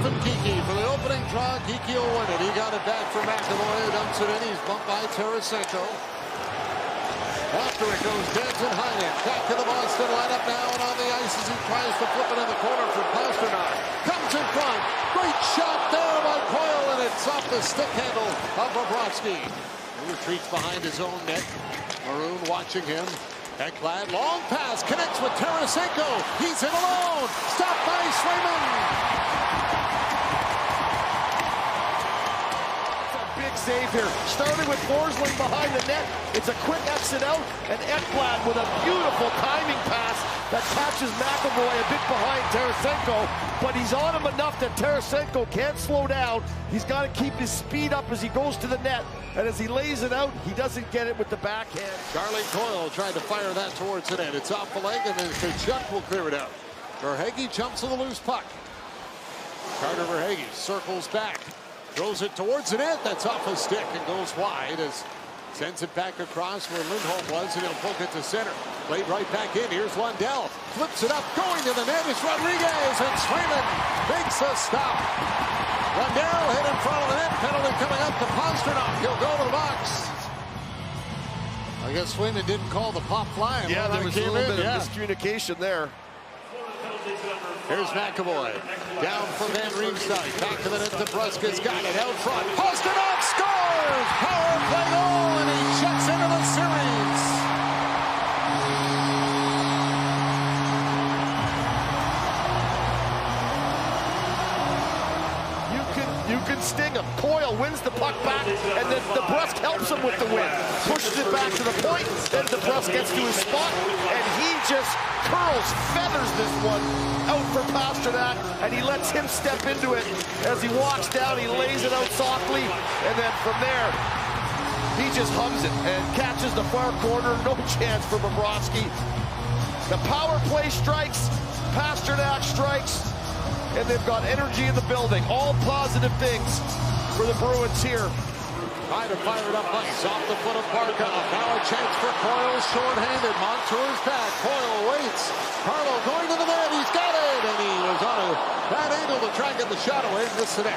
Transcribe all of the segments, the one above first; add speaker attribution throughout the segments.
Speaker 1: from Kiki for the opening draw. Kiki will win it. He got it back from McAvoy. Dumps it in. He's bumped by Tarasenko. After it goes Anton Lundell. Back to the Boston lineup now and on the ice as he tries to flip it in the corner for Pastrnak. Comes in front. Great shot there by Coyle, and it's off the stick handle of Bobrovsky. He retreats behind his own net. Maroon watching him. Ekblad, long pass, connects with Tarasenko. He's in alone. Stopped by Swayman.
Speaker 2: It's a big save here. Starting with Forsling behind the net. It's a quick exit out, and Ekblad with a beautiful timing pass that catches McAvoy a bit behind Tarasenko, but he's on him enough that Tarasenko can't slow down. He's got to keep his speed up as he goes to the net, and as he lays it out, he doesn't get it with the backhand.
Speaker 1: Charlie Coyle tried to fire that towards the net. It's off the leg, and then Kachuk will clear it out. Verhaeghe jumps to the loose puck. Carter Verhaeghe circles back, throws it towards the net. That's off a stick and goes wide as sends it back across where Lindholm was, and he'll poke it to center. Played right back in. Here's Lundell. Flips it up, going to the net. It's Rodriguez, and Swayman makes a stop. Lundell hit in front of the net. Penalty coming up to Pastrnak. He'll go to the box. I guess Swayman didn't call the pop fly.
Speaker 2: Yeah, there was a little bit of miscommunication there.
Speaker 1: Here's McAvoy. Down for Van Riemsdyk. Back to the net. DeBrusk's got it out front. Pastrnak scores! Power play goal, and he checks into the series.
Speaker 2: You can sting him. Coyle wins the puck back, and then DeBrusk helps him with the win. Pushes it back to the point, then DeBrusk gets to his spot, and he just feathers this one out for Pastrnak, and he lets him step into it. As he walks down, he lays it out softly, and then from there, he just hums it and catches the far corner. No chance for Bobrovsky. The power play strikes, Pastrnak strikes, and they've got energy in the building. All positive things for the Bruins here.
Speaker 1: Trying to fire it up ice off the foot of Barkov. Now a chance for Coyle, short-handed. Montour's back. Coyle waits. Carlo going to the net. He's got it, and he was on a bad angle to try and get the shot away. Missed the net.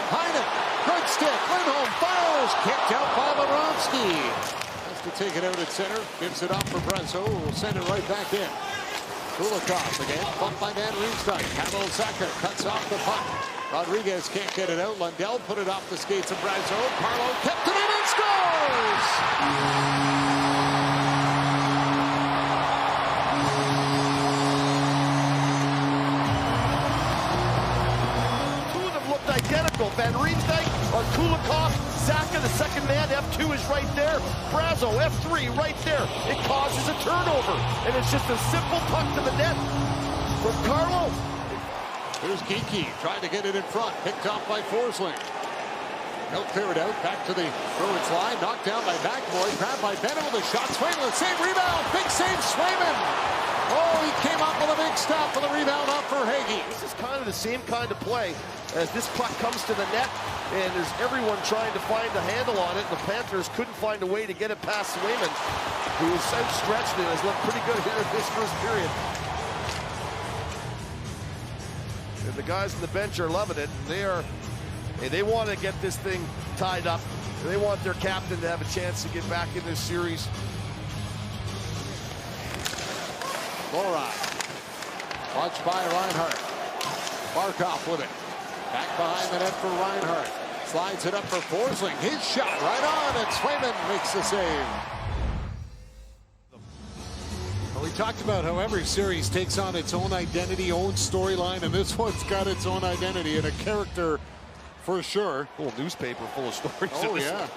Speaker 1: Heinen, good stick. Lindholm fires. Kicked out by Bobrovsky. Has to take it out at center. Gives it up for Brazeau. Will send it right back in. Kulikov again, bumped by Van Riemsdyk. Pavel Zacha cuts off the puck. Rodriguez can't get it out. Lundell put it off the skates of Brazeau. Carlo kept it in and scores!
Speaker 2: Two of them looked identical. Van Riemsdyk on Kulikov. Zacha, the second man, F2 is right there. Brazeau, F3, right there. It causes a turnover, and it's just a simple puck to the net from Carlo.
Speaker 1: Here's Kiki trying to get it in front. Picked off by Forsling. He'll clear it out. Back to the Bruins line. Knocked down by McAvoy. Grabbed by Bennett with a shot. Swayman, save, rebound. Big save, Swayman. Oh, he came up with a big stop for the rebound off for Verhaeghe.
Speaker 2: This is kind of the same kind of play as this puck comes to the net, and there's everyone trying to find the handle on it. The Panthers couldn't find a way to get it past Swayman, who was outstretched and has looked pretty good here in this first period. And the guys on the bench are loving it. They want to get this thing tied up. They want their captain to have a chance to get back in this series.
Speaker 1: Lorod, watched by Reinhart. Barkov with it. Back behind the net for Reinhart. Slides it up for Forsling. His shot right on, and Swayman makes the save. Well, we talked about how every series takes on its own identity, own storyline, and this one's got its own identity and a character for sure.
Speaker 2: A little newspaper full of stories.
Speaker 1: Oh, yeah.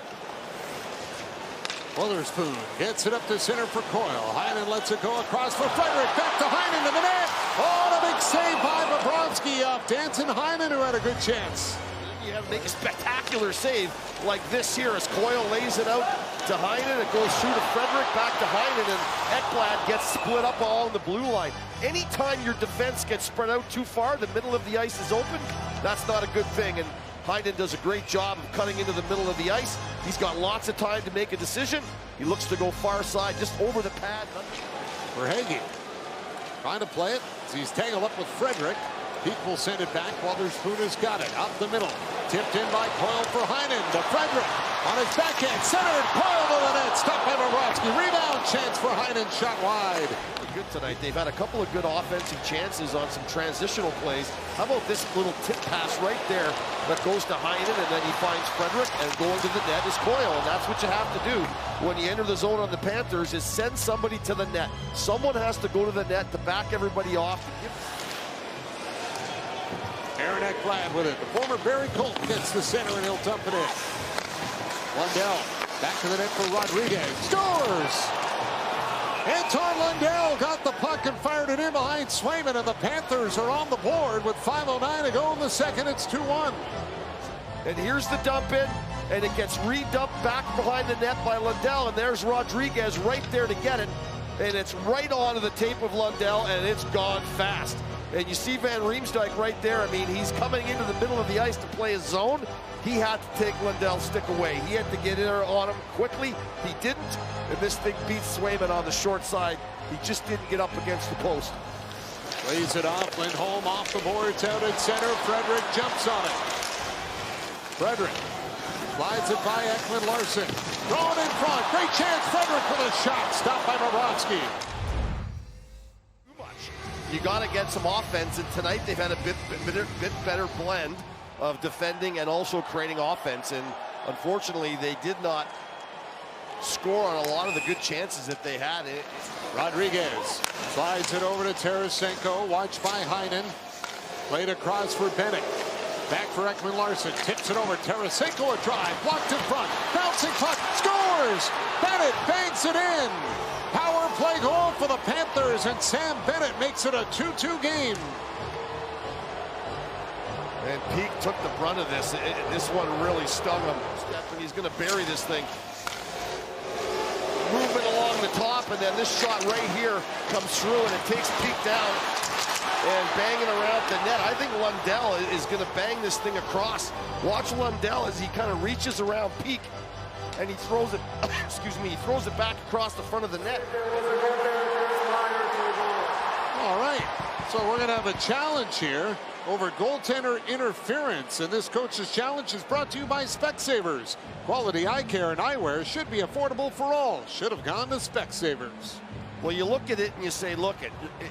Speaker 1: Witherspoon gets it up to center for Coyle. Heinen lets it go across for Frederick. Back to Heinen to the net. Oh, a big save by Bobrovsky off Anton Heinen, who had a good chance.
Speaker 2: You have to make a spectacular save like this here as Coyle lays it out to Heinen. It goes through to Frederick, back to Heinen, and Ekblad gets split up all in the blue line. Anytime your defense gets spread out too far, the middle of the ice is open, that's not a good thing. And Heinen does a great job of cutting into the middle of the ice. He's got lots of time to make a decision. He looks to go far side, just over the pad.
Speaker 1: Verhaeghe trying to play it as he's tangled up with Frederick. Peak will send it back. Wotherspoon has got it. Up the middle. Tipped in by Coyle for Heinen. To Frederick. On his backhand. Centered. Coyle to the net. Stopped by Bobrovsky. Rebound chance for Heinen. Shot wide.
Speaker 2: Good tonight. They've had a couple of good offensive chances on some transitional plays. How about this little tip pass right there that goes to Heinen, and then he finds Frederick, and going to the net is Coyle. And that's what you have to do when you enter the zone on the Panthers, is send somebody to the net. Someone has to go to the net to back everybody off.
Speaker 1: Aaron Ekblad with it. The former Barry Colt gets the center, and he'll dump it in. Lundell back to the net for Rodriguez. Scores! Anton Lundell got the puck and fired it in behind Swayman, and the Panthers are on the board with 5:09 to go in the second. It's 2-1.
Speaker 2: And here's the dump in, and it gets redumped back behind the net by Lundell, and there's Rodriguez right there to get it, and it's right onto the tape of Lundell, and it's gone fast. And you see Van Riemsdyk right there. I mean, he's coming into the middle of the ice to play his zone. He had to take Lundell's stick away. He had to get in there on him quickly. He didn't, and this thing beats Swayman on the short side. He just didn't get up against the post.
Speaker 1: Lays it off. Lindholm off the boards out at center. Frederick jumps on it. Frederick slides it by Ekman-Larsson. Thrown in front. Great chance. Frederick with a shot. Stopped by Bobrovsky.
Speaker 2: You got to get some offense, and tonight they've had a bit better blend of defending and also creating offense, and unfortunately they did not score on a lot of the good chances that they had.
Speaker 1: Rodriguez slides it over to Tarasenko, watched by Heinen. Played across for Bennett. Back for Ekman-Larsson, tips it over. Tarasenko a drive, blocked in front, bouncing puck, scores! Bennett banks it in! Power play goal for the Panthers, and Sam Bennett makes it a 2-2 game.
Speaker 2: And Peak took the brunt of this. This one really stung him. He's going to bury this thing. Movement along the top, and then this shot right here comes through, and it takes Peak down and banging around the net. I think Lundell is going to bang this thing across. Watch Lundell as he kind of reaches around Peak, and he throws it, excuse me, he throws it back across the front of the net.
Speaker 1: All right, so we're going to have a challenge here over goaltender interference, and this coach's challenge is brought to you by Specsavers. Quality eye care and eyewear should be affordable for all. Should have gone to Specsavers.
Speaker 2: Well, you look at it and you say, look,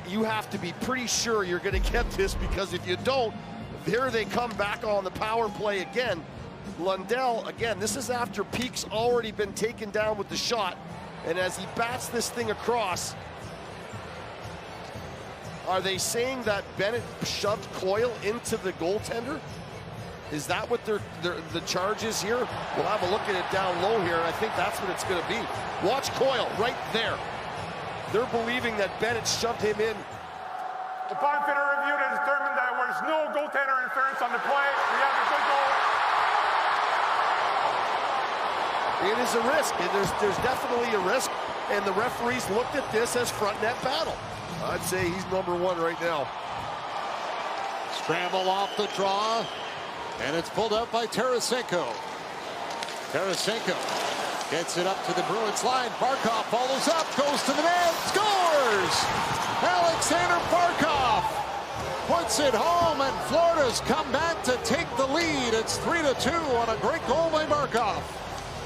Speaker 2: you have to be pretty sure you're going to get this, because if you don't, here they come back on the power play again. Lundell, again, this is after Peak's already been taken down with the shot, and as he bats this thing across, are they saying that Bennett shoved Coyle into the goaltender? Is that what the charge is here? We'll have a look at it down low here, and I think that's what it's going to be. Watch Coyle right there. They're believing that Bennett shoved him in.
Speaker 3: Upon further review, they determined that there was no goaltender interference on the play. We have a good goal.
Speaker 2: It is a risk. There's definitely a risk, and the referees looked at this as front net battle. I'd say he's number one right now.
Speaker 1: Scramble off the draw, and it's pulled up by Tarasenko. Tarasenko gets it up to the Bruins line. Barkov follows up, goes to the net, scores! Aleksander Barkov puts it home, and Florida's come back to take the lead. It's 3-2 on a great goal by Barkov.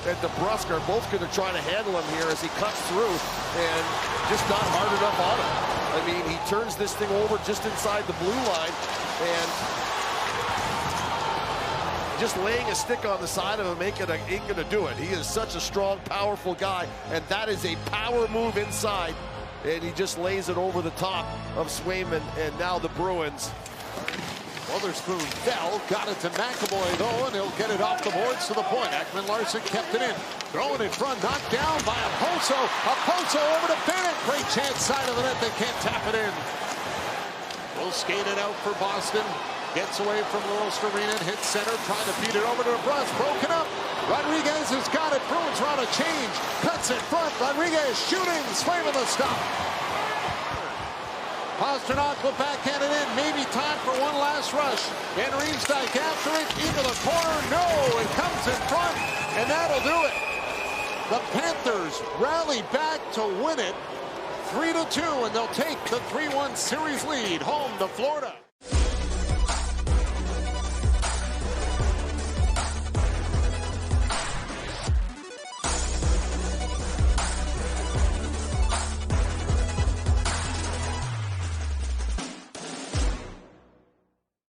Speaker 2: And DeBrusk are both going to try to handle him here as he cuts through, and just not hard enough on him. I mean, he turns this thing over just inside the blue line, and just laying a stick on the side of him ain't gonna do it. He is such a strong, powerful guy, and that is a power move inside, and he just lays it over the top of Swayman, and now the Bruins.
Speaker 1: Wotherspoon fell, got it to McAvoy though, and he'll get it off the boards to the point. Ekman-Larsson kept it in. Thrown in front, knocked down by Oposo. Oposo over to Bennett. Great chance side of the net. They can't tap it in. Will skate it out for Boston. Gets away from Lawrence Arena and hits center, trying to feed it over to DeBrusk. Broken up. Rodriguez has got it. Bruins are on a change. Cuts in front. Rodriguez shooting. Swayman the stop. Pastrnak will backhand it in. Maybe time for one last rush. Van Riemsdyk after it. Into the corner. No, it comes in front. And that'll do it. The Panthers rally back to win it 3-2, and they'll take the 3-1 series lead home to Florida.